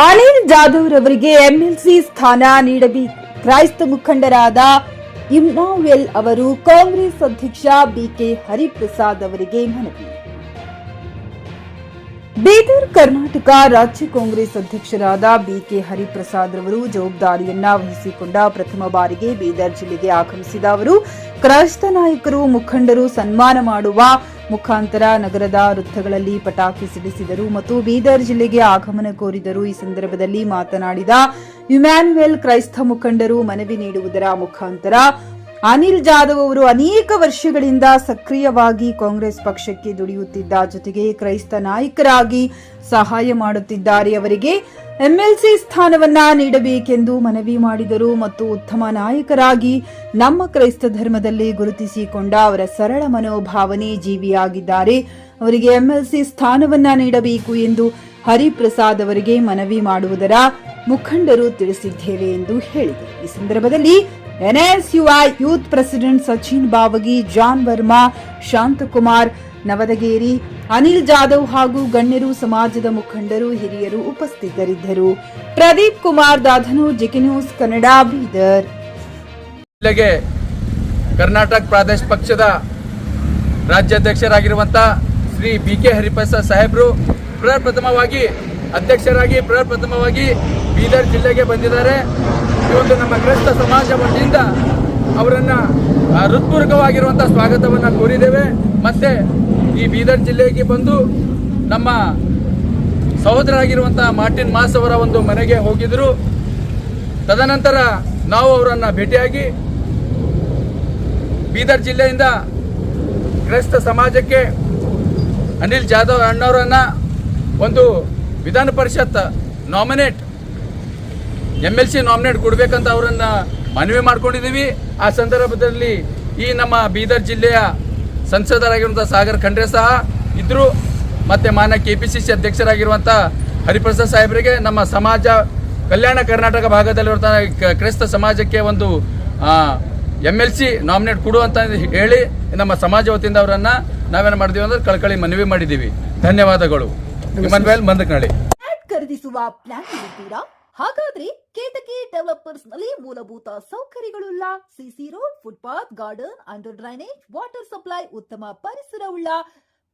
ಅನಿಲ್ ಜಾಧವ್ ರವರಿಗೆ ಎಂಎಲ್ಸಿ ಸ್ಥಾನ ನೀಡಬೇಕು. ಕ್ರೈಸ್ತ ಮುಖಂಡರಾದ ಇಮ್ಮಾನುಯಲ್ ಅವರು ಕಾಂಗ್ರೆಸ್ ಅಧ್ಯಕ್ಷ ಬಿಕೆ ಹರಿಪ್ರಸಾದ್ ಅವರಿಗೆ ಮನವಿ. ಬೀದರ್ ಕರ್ನಾಟಕ ರಾಜ್ಯ ಕಾಂಗ್ರೆಸ್ ಅಧ್ಯಕ್ಷರಾದ ಬಿಕೆ ಹರಿಪ್ರಸಾದ್ ರವರು ಜವಾಬ್ದಾರಿಯನ್ನ ವಹಿಸಿಕೊಂಡ ಪ್ರಥಮ ಬಾರಿಗೆ ಬೀದರ್ ಜಿಲ್ಲೆಗೆ ಆಗಮಿಸಿದ ಅವರು ಕ್ರೈಸ್ತ ನಾಯಕರು ಮುಖಂಡರು ಸನ್ಮಾನ ಮಾಡುವ ಮುಖಾಂತರ ನಗರದ ವೃತ್ತಗಳಲ್ಲಿ ಪಟಾಕಿ ಸಿಡಿಸಿದರು ಮತ್ತು ಬೀದರ್ ಜಿಲ್ಲೆಗೆ ಆಗಮನ ಕೋರಿದರು. ಈ ಸಂದರ್ಭದಲ್ಲಿ ಮಾತನಾಡಿದ ಇಮ್ಯಾನ್ಯುಯಲ್, ಕ್ರೈಸ್ತ ಮುಖಂಡರು ಮನವಿ ನೀಡುವುದರ ಮುಖಾಂತರ ಅನಿಲ್ ಜಾಧವ್ ಅವರು ಅನೇಕ ವರ್ಷಗಳಿಂದ ಸಕ್ರಿಯವಾಗಿ ಕಾಂಗ್ರೆಸ್ ಪಕ್ಷಕ್ಕೆ ದುಡಿಯುತ್ತಿದ್ದ ಜೊತೆಗೆ ಕ್ರೈಸ್ತ ನಾಯಕರಾಗಿ ಸಹಾಯ ಮಾಡುತ್ತಿದ್ದಾರೆ. ಅವರಿಗೆ ಎಂಎಲ್ಸಿ ಸ್ಥಾನವನ್ನ ನೀಡಬೇಕೆಂದು ಮನವಿ ಮಾಡಿದರು ಮತ್ತು ಉತ್ತಮ ನಾಯಕರಾಗಿ ನಮ್ಮ ಕ್ರೈಸ್ತ ಧರ್ಮದಲ್ಲಿ ಗುರುತಿಸಿಕೊಂಡ ಅವರ ಸರಳ ಮನೋಭಾವನೆ ಜೀವಿಯಾಗಿದ್ದಾರೆ. ಅವರಿಗೆ ಎಂಎಲ್ಸಿ ಸ್ಥಾನವನ್ನ ನೀಡಬೇಕು ಎಂದು ಹರಿಪ್ರಸಾದ್ ಅವರಿಗೆ ಮನವಿ ಮಾಡುವುದರ ಮುಖಂಡರು ತಿಳಿಸಿದ್ದೇವೆ ಎಂದು ಹೇಳಿದರು. ಈ ಸಂದರ್ಭದಲ್ಲಿ NSUI youth president Sachin Bavagi, John Varma, Shanthakumar Navadageri, Anil Jadhav ಹಾಗೂ ಗಣ್ಯರು, ಸಮಾಜದ ಮುಖಂಡರು, ಹಿರಿಯರು ಉಪಸ್ಥಿತರಿದ್ದರು. Pradeep Kumar Dadhanur, GK news Kannada, Bidar. ಜಿಲ್ಲೆಗೆ ಕರ್ನಾಟಕ ಪ್ರಾದೇಶಿಕ ಪಕ್ಷದ ರಾಜ್ಯಾಧ್ಯಕ್ಷರಾಗಿರುವಂತಹ ಶ್ರೀ ಬಿಕೆ ಹರಿಪ್ರಸಾದ್ ಸಾಹೇಬರು ಪ್ರಪ್ರಥಮವಾಗಿ ಅಧ್ಯಕ್ಷರಾಗಿ ಬೀದರ್ ಜಿಲ್ಲೆಗೆ ಬಂದಿದ್ದಾರೆ. ಇವತ್ತು ನಮ್ಮ ಕ್ರೈಸ್ತ ಸಮಾಜ ವತಿಯಿಂದ ಅವರನ್ನ ಹೃತ್ಪೂರ್ವಕವಾಗಿರುವಂತಹ ಸ್ವಾಗತವನ್ನು ಕೋರಿದ್ದೇವೆ. ಮತ್ತೆ ಈ ಬೀದರ್ ಜಿಲ್ಲೆಗೆ ಬಂದು ನಮ್ಮ ಸಹೋದರರಾಗಿರುವಂತಹ ಮಾರ್ಟಿನ್ ಮಾಸ್ ಅವರ ಒಂದು ಮನೆಗೆ ಹೋಗಿದ್ರು. ತದನಂತರ ನಾವು ಅವರನ್ನ ಭೇಟಿಯಾಗಿ ಬೀದರ್ ಜಿಲ್ಲೆಯಿಂದ ಕ್ರೈಸ್ತ ಸಮಾಜಕ್ಕೆ ಅನಿಲ್ ಜಾಧವ್ ಅಣ್ಣವರನ್ನ ಒಂದು ವಿಧಾನ ಪರಿಷತ್ ಎಂಎಲ್ಸಿ ನಾಮಿನೇಟ್ ಕೊಡಬೇಕಂತ ಅವರನ್ನ ಮನವಿ ಮಾಡ್ಕೊಂಡಿದ್ದೀವಿ. ಆ ಸಂದರ್ಭದಲ್ಲಿ ಈ ನಮ್ಮ ಬೀದರ್ ಜಿಲ್ಲೆಯ ಸಂಸದರಾಗಿರುವಂಥ ಸಾಗರ್ ಖಂಡ್ರೆ ಸಹ ಇದ್ರು. ಮತ್ತೆ ಮಾನ್ಯ ಕೆಪಿಸಿಸಿ ಅಧ್ಯಕ್ಷರಾಗಿರುವಂಥ ಹರಿಪ್ರಸಾದ್ ಸಾಹೇಬರಿಗೆ ನಮ್ಮ ಸಮಾಜ ಕಲ್ಯಾಣ ಕರ್ನಾಟಕ ಭಾಗದಲ್ಲಿರುವಂಥ ಕ್ರೈಸ್ತ ಸಮಾಜಕ್ಕೆ ಒಂದು ಎಂಎಲ್ಸಿ ನಾಮಿನೇಟ್ ಕೊಡುವಂತ ಹೇಳಿ ನಮ್ಮ ಸಮಾಜ ವತಿಯಿಂದ ಅವರನ್ನ ನಾವೇನು ಮಾಡಿದೀವಿ ಅಂದ್ರೆ ಕಳಕಳಿ ಮನವಿ ಮಾಡಿದ್ದೀವಿ. ಧನ್ಯವಾದಗಳು. ಇಮ್ಯಾನ್ಯುಯಲ್ ಮಂದಕನಹಳ್ಳಿ. ಖರೀದಿಸುವ ಪ್ಲಾನ್ ಇದ್ದೀರಾ? ಹಾಗಾದ್ರೆ ಕೇತಕಿ ಡೆವಲಪರ್ಸ್ ನಲ್ಲಿ ಮೂಲಭೂತ ಸೌಕರ್ಯಗಳುಳ್ಳ CC road, footpath, garden, under drainage, water supply, ಉತ್ತಮ ಪರಿಸರವುಳ್ಳ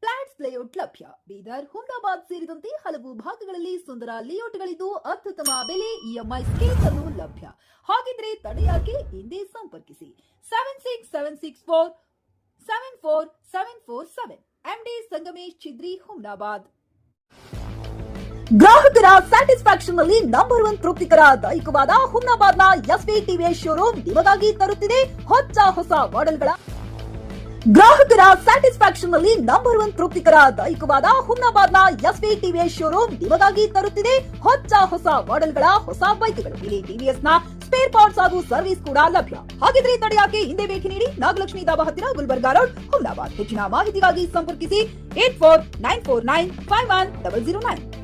ಫ್ಲಾಟ್ಸ್ ಲೇಔಟ್ ಲಭ್ಯ. ಬೀದರ್, ಹುಮ್ನಾಬಾದ್ ಸೇರಿದಂತೆ ಹಲವು ಭಾಗಗಳಲ್ಲಿ ಸುಂದರ ಲೇಔಟ್ಗಳಿದ್ದು ಅತ್ಯುತ್ತಮ ಬೆಲೆ, ಇಎಂಐ ಸ್ಕೀಮ್ ಅನ್ನು ಲಭ್ಯ. ಹಾಗಿದ್ರೆ ತಡೆಯಾಕೆ? ಹಿಂದೆ ಸಂಪರ್ಕಿಸಿ 7676474747 MD ಸಂಗಮೇಶ್ ಚಿದ್ರಿ, ಹುಮ್ನಾಬಾದ್. ಗ್ರಾಹಕರ ಸ್ಯಾಟಿಸ್ಫ್ಯಾಕ್ಷನ್ ನಲ್ಲಿ ನಂಬರ್ 1 ತೃಪ್ತಿಕರ ದೈಹಿಕವಾದ ಹುಮ್ನಾಬಾದ್ನ ಎಸ್ವಿ ಟಿವಿಎಸ್ ಶೋರೂಮ್ ನಿಮಗಾಗಿ ತರುತ್ತಿದೆ ಹೊಸ ಮಾಡೆಲ್ಗಳ. ಗ್ರಾಹಕರ ಸ್ಯಾಟಿಸ್ಫ್ಯಾಕ್ಷನ್ ನಲ್ಲಿ ನಂಬರ್ 1 ತೃಪ್ತಿಕರ ದೈಹಿಕವಾದ ಹುಮ್ನಾಬಾದ್ನ ಎಸ್ವಿ ಟಿವಿಎಸ್ ಶೋರೂಮ್ ನಿಮಗಾಗಿ ತರುತ್ತಿದೆ ಹೊಸ ಮಾಡೆಲ್ಗಳ ಹೊಸ ಬೈಕ್ಗಳು. ಇಲ್ಲಿ ಟಿವಿಎಸ್ ನ ಸ್ಪೇರ್ ಪಾರ್ಟ್ಸ್ ಹಾಗೂ ಸರ್ವಿಸ್ ಕೂಡ ಲಭ್ಯ. ಹಾಗಿದ್ರೆ ತಡೆಯಾಕೆ? ಹಿಂದೆ ಭೇಟಿ ನೀಡಿ. ನಾಗಲಕ್ಷ್ಮಿ ದಾಬಾ ಹತ್ತಿರ, ಗುಲ್ಬರ್ಗಾ ರೋಡ್, ಹುಮ್ನಾಬಾದ್. ಹೆಚ್ಚಿನ ಮಾಹಿತಿಗಾಗಿ ಸಂಪರ್ಕಿಸಿ 8494951009.